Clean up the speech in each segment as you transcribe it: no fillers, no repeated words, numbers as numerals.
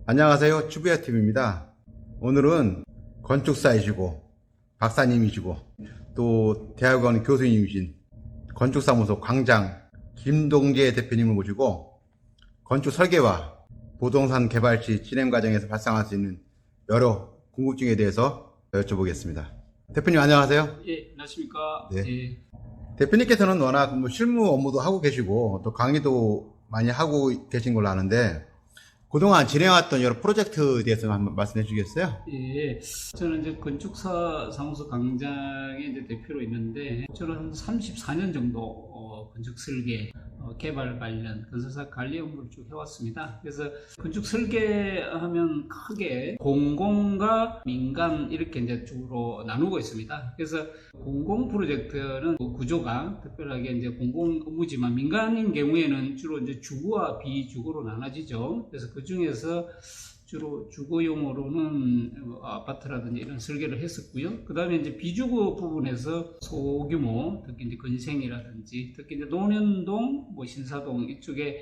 안녕하세요. 주부야TV입니다. 오늘은 건축사이시고 박사님이시고 또 대학원 교수님이신 건축사무소 광장 김동재 대표님을 모시고 건축 설계와 부동산 개발 시 진행 과정에서 발생할 수 있는 여러 궁금증에 대해서 여쭤보겠습니다. 대표님 안녕하세요. 예, 안녕하십니까. 네. 예. 대표님께서는 워낙 실무 업무도 하고 계시고 또 강의도 많이 하고 계신 걸로 아는데 그동안 진행했던 여러 프로젝트에 대해서 한번 말씀해 주시겠어요? 예, 저는 이제 건축사 사무소 광장의 이제 대표로 있는데, 저는 한 34년 정도 건축 설계, 개발 관련 건설사 관리 업무를 쭉 해왔습니다. 그래서 건축 설계하면 크게 공공과 민간 이렇게 이제 주로 나누고 있습니다. 그래서 공공 프로젝트는 구조가 특별하게 이제 공공 업무지만 민간인 경우에는 주로 이제 주거와 비주거로 나눠지죠. 그래서 그 중에서 주로 주거용으로는 아파트라든지 이런 설계를 했었고요. 그 다음에 이제 비주거 부분에서 소규모, 특히 이제 건생이라든지, 특히 이제 논현동, 신사동 이쪽에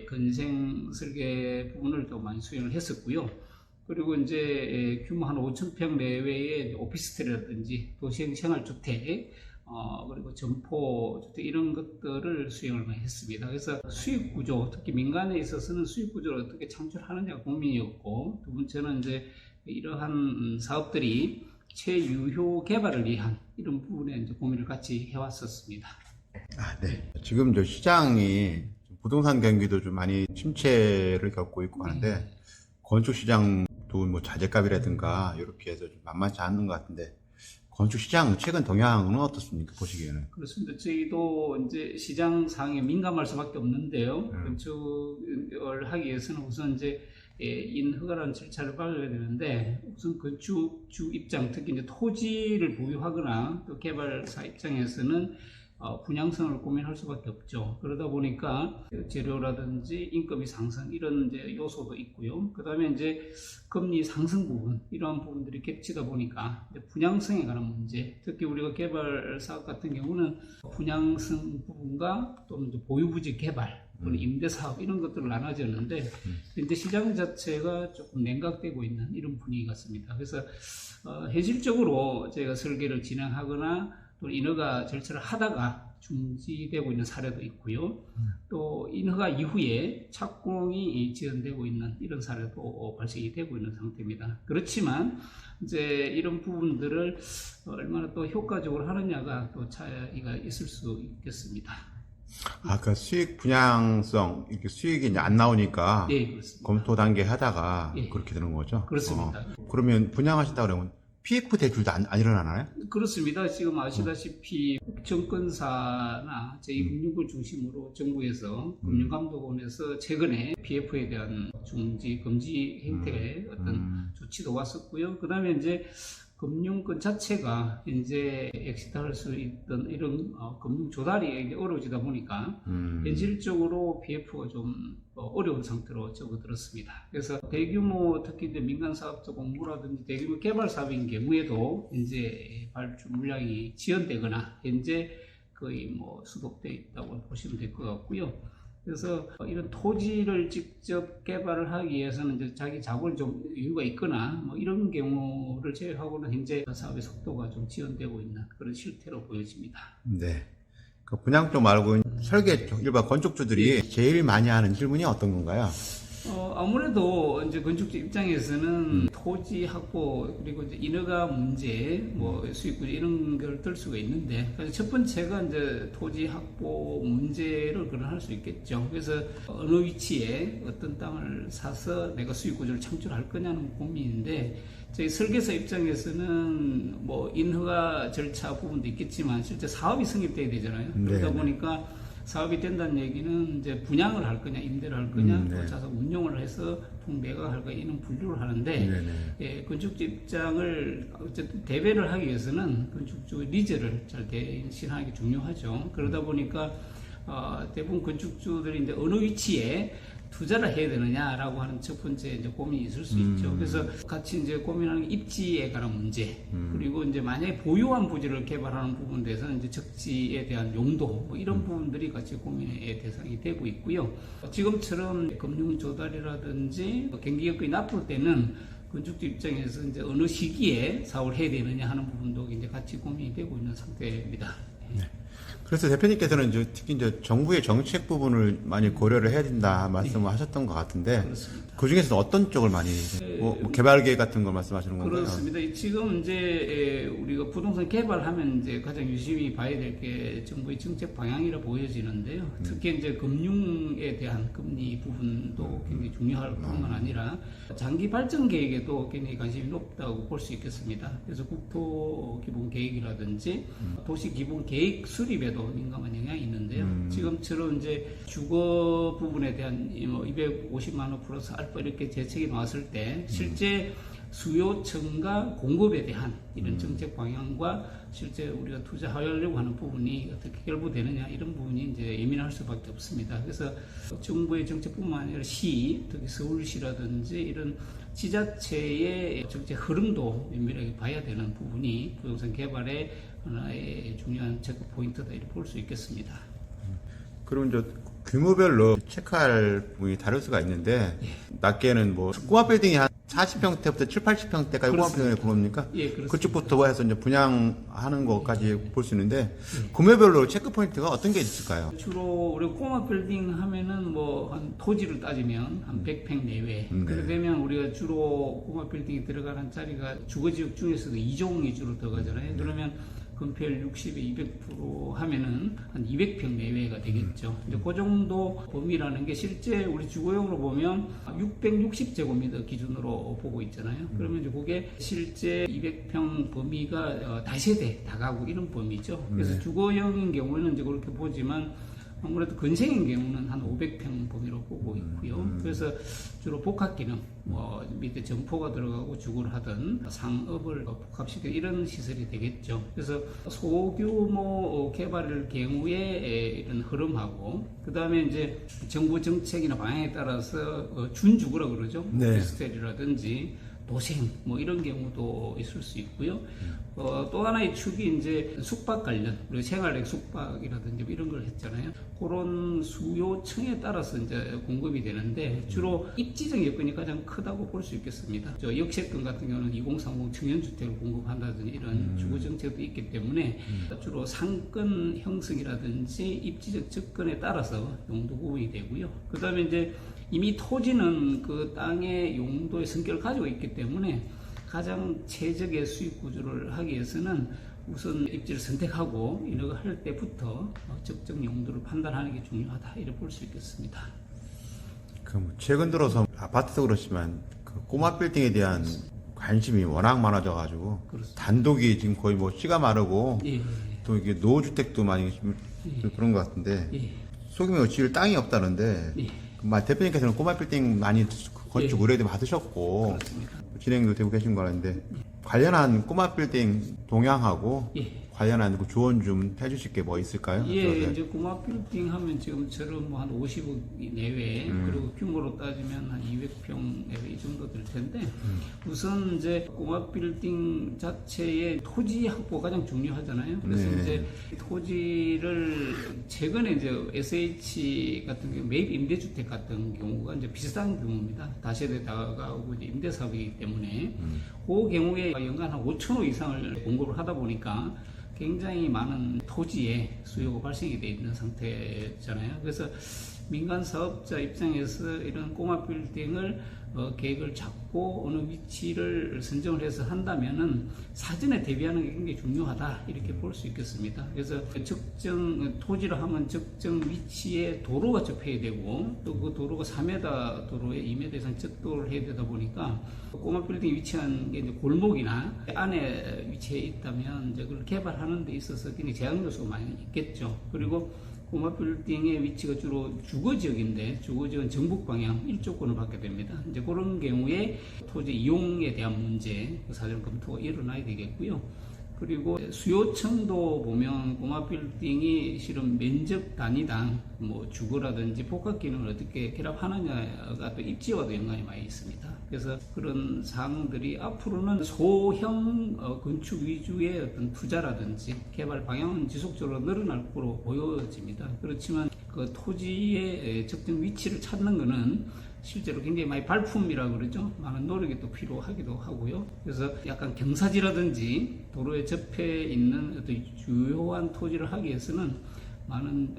건생 설계 부분을 또 많이 수행을 했었고요. 그리고 이제 규모 한 5,000평 내외의 오피스텔이라든지 도시형 생활주택, 그리고 점포주택 이런 것들을 수행을 많이 했습니다. 그래서 수익 구조, 특히 민간에 있어서는 수익 구조를 어떻게 창출하느냐가 고민이었고, 두 번째는 이제 이러한 사업들이 최유효 개발을 위한 이런 부분에 이제 고민을 같이 해왔었습니다. 네. 지금 저 시장이 부동산 경기도 좀 많이 침체를 겪고 있고 하는데 건축 시장도 뭐 자재값이라든가 이렇게 해서 좀 만만치 않은 것 같은데 건축 시장 최근 동향은 어떻습니까? 보시기에는? 그렇습니다. 저희도 이제 시장 상황에 민감할 수밖에 없는데요. 건축을 하기 위해서는 우선 이제 인허가라는 절차를 밟아야 되는데, 우선 건축주 입장, 특히 이제 토지를 보유하거나 또 개발사 입장에서는 분양성을 고민할 수밖에 없죠. 그러다 보니까 재료라든지 인건비 상승 이런 이제 요소도 있고요. 그 다음에 이제 금리 상승 부분, 이러한 부분들이 겹치다 보니까 분양성에 관한 문제, 특히 우리가 개발 사업 같은 경우는 분양성 부분과 또 이제 보유부지 개발, 임대 사업 이런 것들을 나눠졌는데, 현재 시장 자체가 조금 냉각되고 있는 이런 분위기 같습니다. 그래서 현실적으로 저희가 설계를 진행하거나 또 인허가 절차를 하다가 중지되고 있는 사례도 있고요. 또 인허가 이후에 착공이 지연되고 있는 이런 사례도 발생이 되고 있는 상태입니다. 그렇지만 이제 이런 부분들을 얼마나 또 효과적으로 하느냐가 또 차이가 있을 수 있겠습니다. 그 수익 분양성, 이렇게 수익이 이제 안 나오니까 네, 그렇습니다. 검토 단계 하다가 예. 그렇게 되는 거죠? 그렇습니다. 그러면 분양하신다 그러면 PF 대출도 안 일어나나요? 그렇습니다. 지금 아시다시피 정권사나 제2금융권 중심으로 정부에서 금융감독원에서 최근에 PF에 대한 중지, 금지 행태의 어떤 조치도 왔었고요. 그 다음에 이제 금융권 자체가 이제 엑시트할 수 있던 이런 금융 조달이 이제 어려워지다 보니까 현실적으로 PF가 좀 어려운 상태로 접어들었습니다. 그래서 대규모, 특히 이제 민간 사업적 업무라든지 대규모 개발 사업인 경우에도 이제 발주 물량이 지연되거나 현재 거의 수독되어 있다고 보시면 될 것 같고요. 그래서 이런 토지를 직접 개발을 하기 위해서는 이제 자기 자본 좀 여유가 있거나 이런 경우를 제외하고는 현재 사업의 속도가 좀 지연되고 있는 그런 실태로 보여집니다. 네. 그 분양 쪽 말고 설계 쪽, 일반 건축주들이 제일 많이 하는 질문이 어떤 건가요? 아무래도 이제 건축주 입장에서는 토지 확보, 그리고 이제 인허가 문제, 수익 구조 이런 걸 들 수가 있는데, 그래서 첫 번째가 이제 토지 확보 문제를 거론할 수 있겠죠. 그래서 어느 위치에 어떤 땅을 사서 내가 수익 구조를 창출할 거냐는 고민인데, 저희 설계사 입장에서는 인허가 절차 부분도 있겠지만 실제 사업이 성립돼야 되잖아요. 그러다 보니까 사업이 된다는 얘기는 이제 분양을 할 거냐, 임대를 할 거냐, 또 자산 운용을 해서 매각할 거냐, 이런 분류를 하는데, 건축주 입장을 어쨌든 대배를 하기 위해서는 건축주 리즈를 잘 대신하는 게 중요하죠. 그러다 보니까 대부분 건축주들이 이제 어느 위치에 투자를 해야 되느냐라고 하는 첫 번째 이제 고민이 있을 수 있죠. 그래서 같이 이제 고민하는 게 입지에 관한 문제, 그리고 이제 만약에 보유한 부지를 개발하는 부분에 대해서는 이제 적지에 대한 용도, 뭐 이런 부분들이 같이 고민의 대상이 되고 있고요. 지금처럼 금융 조달이라든지 경기 여건이 나쁠 때는 건축주 입장에서 이제 어느 시기에 사업을 해야 되느냐 하는 부분도 이제 같이 고민이 되고 있는 상태입니다. 네. 그래서 대표님께서는 이제 특히 이제 정부의 정책 부분을 많이 고려를 해야 된다 말씀을 하셨던 것 같은데, 그렇습니다. 그 중에서 어떤 쪽을 많이 뭐 개발 계획 같은 걸 말씀하시는 건가요? 그렇습니다. 지금 이제 우리가 부동산 개발하면 이제 가장 유심히 봐야 될 게 정부의 정책 방향이라 보여지는데요. 특히 이제 금융에 대한 금리 부분도 굉장히 중요할 뿐만 아니라 장기 발전 계획에도 굉장히 관심이 높다고 볼 수 있겠습니다. 그래서 국토 기본 계획이라든지 도시 기본 계획 수립에도 민감한 영향이 있는데요. 지금처럼 이제 주거 부분에 대한 뭐 250만 원 플러스 알파 이렇게 대책이 나왔을 때 실제 수요층과 공급에 대한 이런 정책 방향과 실제 우리가 투자하려고 하는 부분이 어떻게 결부되느냐 이런 부분이 이제 예민할 수밖에 없습니다. 그래서 정부의 정책뿐만 아니라 시, 특히 서울시라든지 이런 지자체의 정책 흐름도 면밀하게 봐야 되는 부분이 부동산 개발의 하나의 중요한 체크 포인트다 이렇게 볼 수 있겠습니다. 그럼 이제 규모별로 체크할 부분이 다를 수가 있는데, 낮게는 뭐 꼬마 빌딩이 한 40평대부터 7, 80평대까지 꼬마 빌딩이 구입니까? 예, 그렇습니다. 그쪽부터 해서 이제 분양하는 것까지 볼 수 있는데, 규모별로 체크 포인트가 어떤 게 있을까요? 주로 우리 꼬마 빌딩 하면은 뭐 한 토지를 따지면 한 100평 내외. 그렇게 되면 우리가 주로 꼬마 빌딩이 들어가는 자리가 주거지역 중에서도 2종 위주로 들어가잖아요. 그러면 건폐율 60에 200% 하면은 한 200평 내외가 되겠죠. 이제 그 정도 범위라는 게 실제 우리 주거용으로 보면 660제곱미터 기준으로 보고 있잖아요. 그러면 이제 그게 실제 200평 범위가 다세대 다가구 이런 범위죠. 그래서 주거용인 경우는 이제 그렇게 보지만 아무래도 건생인 경우는 한 500평 범위로 보고 있고요. 그래서 주로 복합 기능, 뭐 밑에 점포가 들어가고 주거를 하든 상업을 복합시켜 이런 시설이 되겠죠. 그래서 소규모 개발을 경우에 이런 흐름하고, 그 다음에 이제 정부 정책이나 방향에 따라서 준주거라 그러죠. 네. 오피스텔이라든지 도생 뭐 이런 경우도 있을 수 있고요. 또 하나의 축이 이제 숙박 관련, 우리가 생활력 숙박이라든지 뭐 이런 걸 했잖아요. 그런 수요층에 따라서 이제 공급이 되는데 주로 입지적 여건이 가장 크다고 볼 수 있겠습니다. 저 역세권 같은 경우는 2030 청년주택을 공급한다든지 이런 주거 정책도 있기 때문에 주로 상권 형성이라든지 입지적 접근에 따라서 용도 구분이 되고요. 그 다음에 이제 이미 토지는 그 땅의 용도의 성격을 가지고 있기 때문에 가장 최적의 수익 구조를 하기 위해서는 우선 입지를 선택하고 이런 걸 할 때부터 적정 용도를 판단하는 게 중요하다 이렇게 볼 수 있겠습니다. 그럼 최근 들어서 아파트도 그렇지만 그 꼬마 빌딩에 대한 관심이 워낙 많아져가지고 단독이 지금 거의 뭐 씨가 마르고 예. 또 이게 노후주택도 많이 그런 것 같은데, 예. 소규모 지을 땅이 없다는데, 예. 대표님께서는 꼬마 빌딩 많이 건축 의뢰도 받으셨고 그렇습니다. 진행도 되고 계신 거라는데, 관련한 꼬마 빌딩 동향하고 예. 관련한 그 조언 좀 해주실 게 뭐 있을까요? 예, 이제 꼬마 빌딩 하면 지금처럼 뭐 한 50억 내외, 그리고 규모로 따지면 한 200평 내외 이 정도 될 텐데, 우선 이제 꼬마 빌딩 자체의 토지 확보가 가장 중요하잖아요. 그래서 네. 이제 토지를 최근에 이제 SH 같은 경우 매입 임대주택 같은 경우가 이제 비슷한 경우입니다. 다세대 다가오고 이제 임대 사업이기 때문에 그 경우에 연간 한 5천호 이상을 공급을 하다 보니까 굉장히 많은 토지에 수요가 발생이 되어 있는 상태잖아요. 그래서 민간 사업자 입장에서 이런 꼬마 빌딩을 계획을 잡고 어느 위치를 선정을 해서 한다면은 사전에 대비하는 게 굉장히 중요하다 이렇게 볼 수 있겠습니다. 그래서 적정 토지를 하면 적정 위치에 도로가 접해야 되고, 또 그 도로가 4m 도로에 2m 이상 적도를 해야 되다 보니까 꼬마 빌딩이 위치한 게 이제 골목이나 안에 위치해 있다면 이제 그걸 개발하는 데 있어서 굉장히 제약 요소가 많이 있겠죠. 그리고 꼬마 빌딩의 위치가 주로 주거지역인데, 주거지역은 전북 방향 일조권을 받게 됩니다. 이제 그런 경우에 토지 이용에 대한 문제, 사전 검토가 일어나야 되겠고요. 그리고 수요층도 보면 꼬마 빌딩이 실은 면적 단위당 뭐 주거라든지 복합 기능을 어떻게 결합하느냐가 또 입지와도 연관이 많이 있습니다. 그래서 그런 사항들이 앞으로는 소형 건축 위주의 어떤 투자라든지 개발 방향은 지속적으로 늘어날 거로 보여집니다. 그렇지만 그 토지의 적정 위치를 찾는 것은 실제로 굉장히 많이 발품이라고 그러죠. 많은 노력이 또 필요하기도 하고요. 그래서 약간 경사지라든지 도로에 접해 있는 어떤 주요한 토지를 하기 위해서는 많은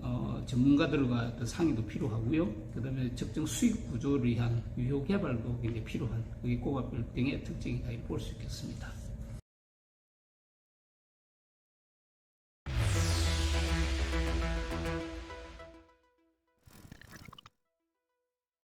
전문가들과 어떤 상의도 필요하고요. 그 다음에 적정 수익 구조를 위한 유효 개발도 굉장히 필요한 그게 꼬마 빌딩의 특징이다 볼 수 있겠습니다.